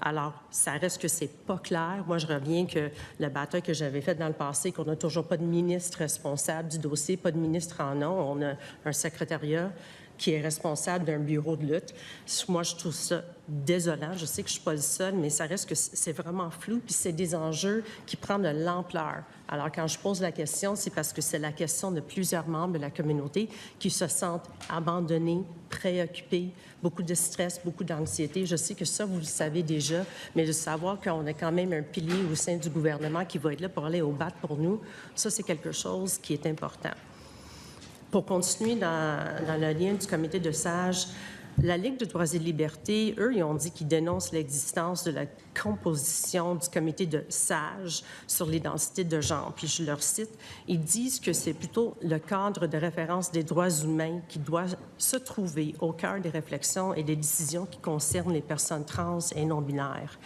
Alors, ça reste que c'est pas clair. Moi, je reviens que la bataille que j'avais faite dans le passé, qu'on n'a toujours pas de ministre responsable du dossier, pas de ministre en nom. On a un secrétariat qui est responsable d'un bureau de lutte. Moi, je trouve ça désolant. Je sais que je ne suis pas le seul, mais ça reste que c'est vraiment flou, puis c'est des enjeux qui prennent de l'ampleur. Alors, quand je pose la question, c'est parce que c'est la question de plusieurs membres de la communauté qui se sentent abandonnés, préoccupés, beaucoup de stress, beaucoup d'anxiété. Je sais que ça, vous le savez déjà, mais de savoir qu'on a quand même un pilier au sein du gouvernement qui va être là pour aller au bat pour nous, ça, c'est quelque chose qui est important. Pour continuer dans le lien du comité de sages, la Ligue de droits et libertés, eux, ils ont dit qu'ils dénoncent l'existence de la composition du comité de sages sur l'identité de genre. Puis je leur cite, ils disent que c'est plutôt le cadre de référence des droits humains qui doit se trouver au cœur des réflexions et des décisions qui concernent les personnes trans et non-binaires.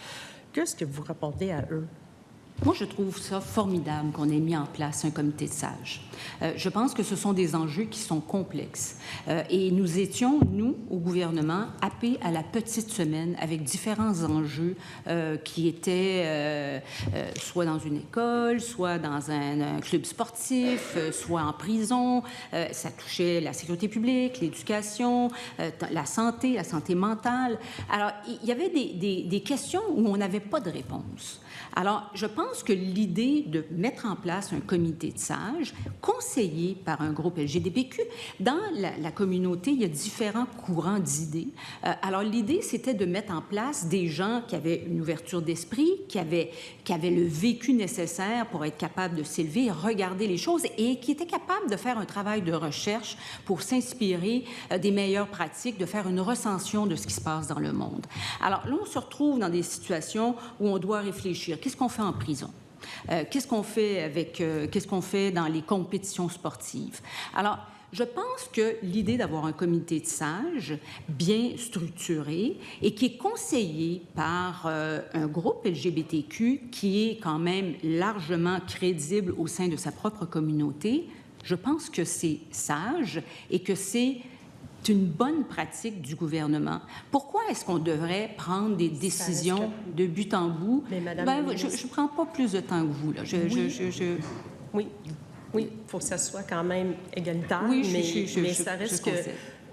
Qu'est-ce que vous répondez à eux? Moi, je trouve ça formidable qu'on ait mis en place un comité de sages. Je pense que ce sont des enjeux qui sont complexes. Et nous étions, nous, au gouvernement, happés à la petite semaine avec différents enjeux qui étaient soit dans une école, soit dans un club sportif, soit en prison. Ça touchait la sécurité publique, l'éducation, la santé mentale. Alors, il y avait des questions où on n'avait pas de réponse. Alors, je pense que l'idée de mettre en place un comité de sages, conseillé par un groupe LGBTQ, dans la communauté, il y a différents courants d'idées. Alors, l'idée, c'était de mettre en place des gens qui avaient une ouverture d'esprit, qui avaient le vécu nécessaire pour être capables de s'élever, regarder les choses et qui étaient capables de faire un travail de recherche pour s'inspirer des meilleures pratiques, de faire une recension de ce qui se passe dans le monde. Alors, là, on se retrouve dans des situations où on doit réfléchir. Qu'est-ce qu'on fait en prison? Qu'est-ce qu'on fait dans les compétitions sportives? Alors, je pense que l'idée d'avoir un comité de sages bien structuré et qui est conseillé par un groupe LGBTQ qui est quand même largement crédible au sein de sa propre communauté, je pense que c'est sage et que c'est une bonne pratique du gouvernement. Pourquoi est-ce qu'on devrait prendre des décisions de but en bout? Mais Madame je ne prends pas plus de temps que vous. Là. Oui, il faut que ça soit quand même égalitaire, oui, mais ça reste que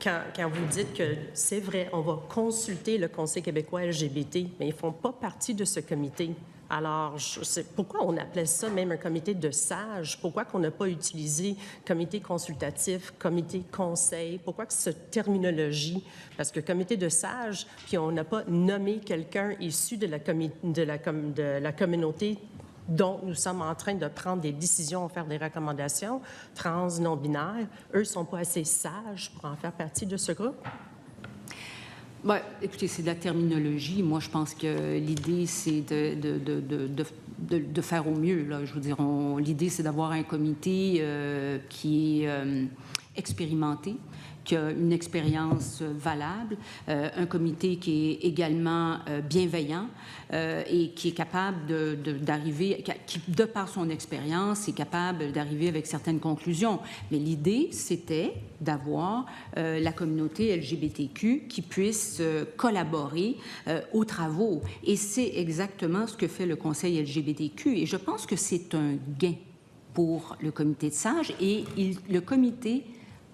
quand vous dites que c'est vrai, on va consulter le Conseil québécois LGBT, mais ils ne font pas partie de ce comité. Alors, pourquoi on appelait ça même un comité de sages? Pourquoi qu'on n'a pas utilisé comité consultatif, comité conseil? Pourquoi que cette terminologie? Parce que comité de sages, puis on n'a pas nommé quelqu'un issu de la communauté dont nous sommes en train de prendre des décisions, faire des recommandations, trans, non-binaires. Eux ne sont pas assez sages pour en faire partie de ce groupe? Bien, écoutez, c'est de la terminologie. Moi, je pense que l'idée, c'est de faire au mieux. Là. Je veux dire, l'idée, c'est d'avoir un comité qui est expérimenté, qui a une expérience valable, un comité qui est également bienveillant et qui est capable d'arriver, qui, de par son expérience, est capable d'arriver avec certaines conclusions. Mais l'idée, c'était d'avoir la communauté LGBTQ qui puisse collaborer aux travaux. Et c'est exactement ce que fait le Conseil LGBTQ. Et je pense que c'est un gain pour le comité de sages. Et le comité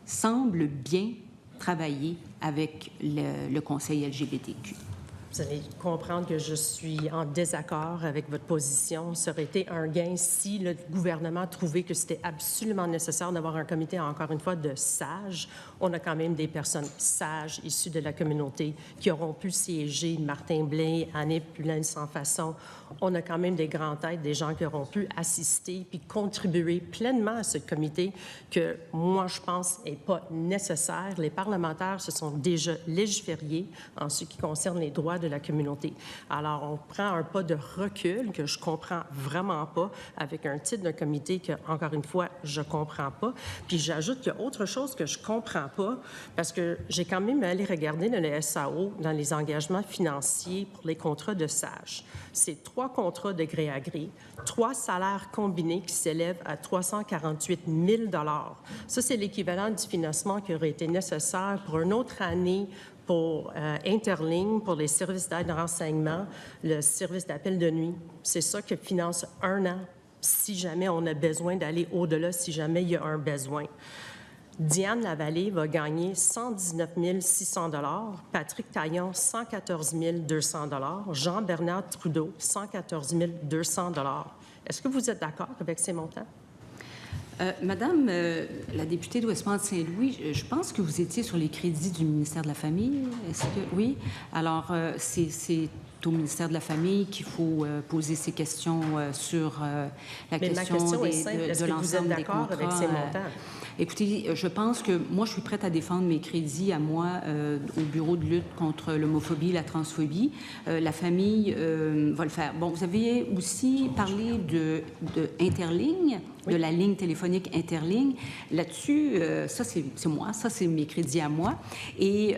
semble bien travailler avec le Conseil LGBTQ. Vous allez comprendre que je suis en désaccord avec votre position. Ça aurait été un gain si le gouvernement trouvait que c'était absolument nécessaire d'avoir un comité, encore une fois, de sages. On a quand même des personnes sages issues de la communauté qui auront pu siéger, Martin Blais, Anne Pulin sans façon. On a quand même des grandes têtes, des gens qui auront pu assister puis contribuer pleinement à ce comité que moi, je pense, n'est pas nécessaire. Les parlementaires se sont déjà légifériés en ce qui concerne les droits de la communauté. Alors, on prend un pas de recul que je comprends vraiment pas avec un titre d'un comité que, encore une fois, je comprends pas. Puis j'ajoute qu'il y a autre chose que je comprends pas parce que j'ai quand même allé regarder dans le SAO, dans les engagements financiers pour les contrats de sages. C'est 3 contrats de gré à gré, 3 salaires combinés qui s'élèvent à 348 000 $. Ça, c'est l'équivalent du financement qui aurait été nécessaire pour une autre année Pour Interligne, pour les services d'aide de renseignement, le service d'appel de nuit, c'est ça qui finance 1 an si jamais on a besoin d'aller au-delà, si jamais il y a un besoin. Diane Lavallée va gagner 119 600 $, Patrick Taillon, 114 200 $, Jean-Bernard Trudeau, 114 200 $. Est-ce que vous êtes d'accord avec ces montants? Madame la députée de Westmount-Saint-Louis, je pense que vous étiez sur les crédits du ministère de la Famille. Est-ce que oui? Alors, c'est au ministère de la Famille qu'il faut poser ces questions sur la question de l'ensemble des contrats. Avec ces montants? Écoutez, je pense que moi, je suis prête à défendre mes crédits à moi au Bureau de lutte contre l'homophobie et la transphobie. La Famille va le faire. Bon, vous avez aussi parlé de Interligne, oui, de la ligne téléphonique Interligne. Là-dessus, ça, c'est moi. Ça, c'est mes crédits à moi. Et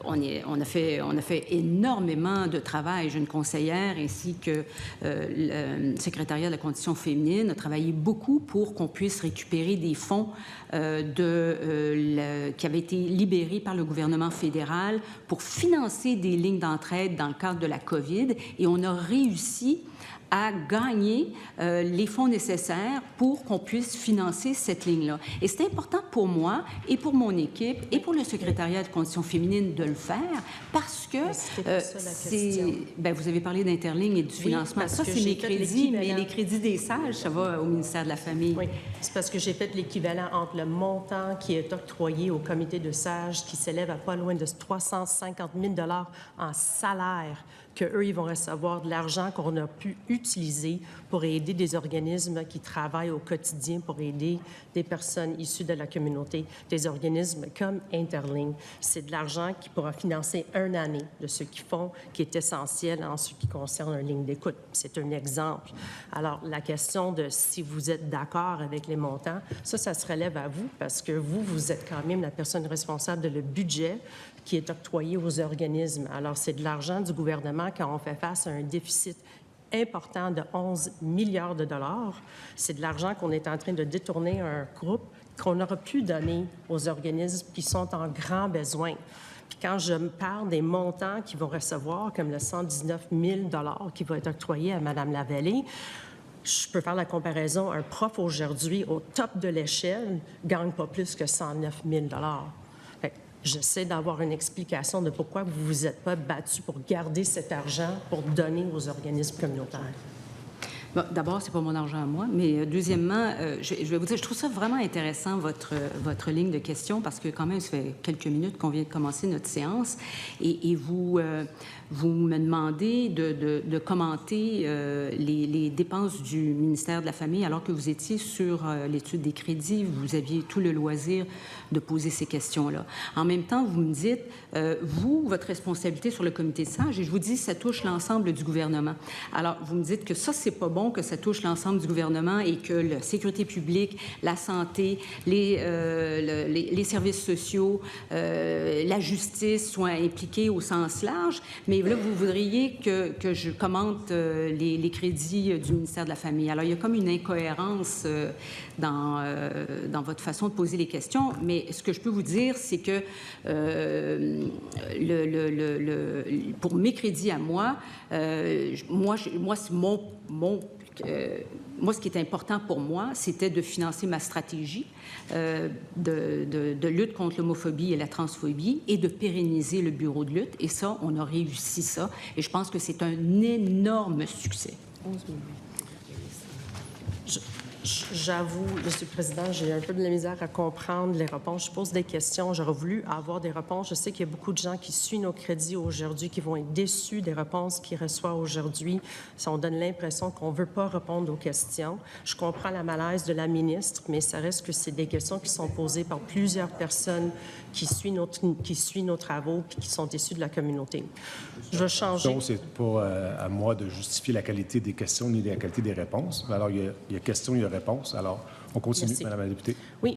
on a fait énormément de travail. J'ai une conseillère ainsi que le secrétariat de la condition féminine a travaillé beaucoup pour qu'on puisse récupérer des fonds qui avaient été libérés par le gouvernement fédéral pour financer des lignes d'entraide dans le cadre de la COVID. Et on a réussi à gagner les fonds nécessaires pour qu'on puisse financer cette ligne-là. Et c'est important pour moi et pour mon équipe et pour le secrétariat de conditions féminines de le faire parce que vous avez parlé d'Interligne et du financement. Ça, c'est mes crédits, mais les crédits des sages, ça va au ministère de la Famille. Oui, c'est parce que j'ai fait l'équivalent entre le montant qui est octroyé au comité de sages qui s'élève à pas loin de 350 000 $ en salaire qu'eux, ils vont recevoir de l'argent qu'on a pu utiliser pour aider des organismes qui travaillent au quotidien pour aider des personnes issues de la communauté, des organismes comme Interligne. C'est de l'argent qui pourra financer 1 année de ce qu'ils font, qui est essentiel en ce qui concerne une ligne d'écoute. C'est un exemple. Alors, la question de si vous êtes d'accord avec les montants, ça se relève à vous parce que vous êtes quand même la personne responsable de le budget qui est octroyé aux organismes. Alors, c'est de l'argent du gouvernement quand on fait face à un déficit important de 11 milliards de dollars. C'est de l'argent qu'on est en train de détourner à un groupe qu'on aurait pu donner aux organismes qui sont en grand besoin. Puis quand je me parle des montants qu'ils vont recevoir, comme le 119 000 $ qui va être octroyé à Mme Lavallée, je peux faire la comparaison. Un prof aujourd'hui, au top de l'échelle, ne gagne pas plus que 109 000 $. J'essaie d'avoir une explication de pourquoi vous ne vous êtes pas battu pour garder cet argent pour donner aux organismes communautaires. Bon, d'abord, c'est pas mon argent à moi, mais deuxièmement, je vais vous dire, je trouve ça vraiment intéressant, votre ligne de questions, parce que quand même, ça fait quelques minutes qu'on vient de commencer notre séance, et vous me demandez de commenter les dépenses du ministère de la Famille, alors que vous étiez sur l'étude des crédits, vous aviez tout le loisir de poser ces questions-là. En même temps, vous me dites, votre responsabilité sur le comité de sages, et je vous dis, ça touche l'ensemble du gouvernement. Alors, vous me dites que ça, c'est pas bon, que ça touche l'ensemble du gouvernement et que la sécurité publique, la santé, les services sociaux, la justice soient impliqués au sens large, mais là, vous voudriez que je commente les crédits du ministère de la Famille. Alors, il y a comme une incohérence dans votre façon de poser les questions, mais ce que je peux vous dire, c'est que pour mes crédits à moi, moi, ce qui est important pour moi, c'était de financer ma stratégie de lutte contre l'homophobie et la transphobie et de pérenniser le bureau de lutte. Et ça, on a réussi ça. Et je pense que c'est un énorme succès. J'avoue, M. le Président, j'ai un peu de la misère à comprendre les réponses. Je pose des questions. J'aurais voulu avoir des réponses. Je sais qu'il y a beaucoup de gens qui suivent nos crédits aujourd'hui, qui vont être déçus des réponses qu'ils reçoivent aujourd'hui. Ça, on donne l'impression qu'on ne veut pas répondre aux questions. Je comprends la malaise de la ministre, mais ça reste que c'est des questions qui sont posées par plusieurs personnes qui suivent nos travaux et qui sont issues de la communauté. Je vais changer. C'est pas à moi de justifier la qualité des questions ni la qualité des réponses. Alors, il y a question, il y a réponse. Alors, on continue, Merci. Madame la députée. Oui.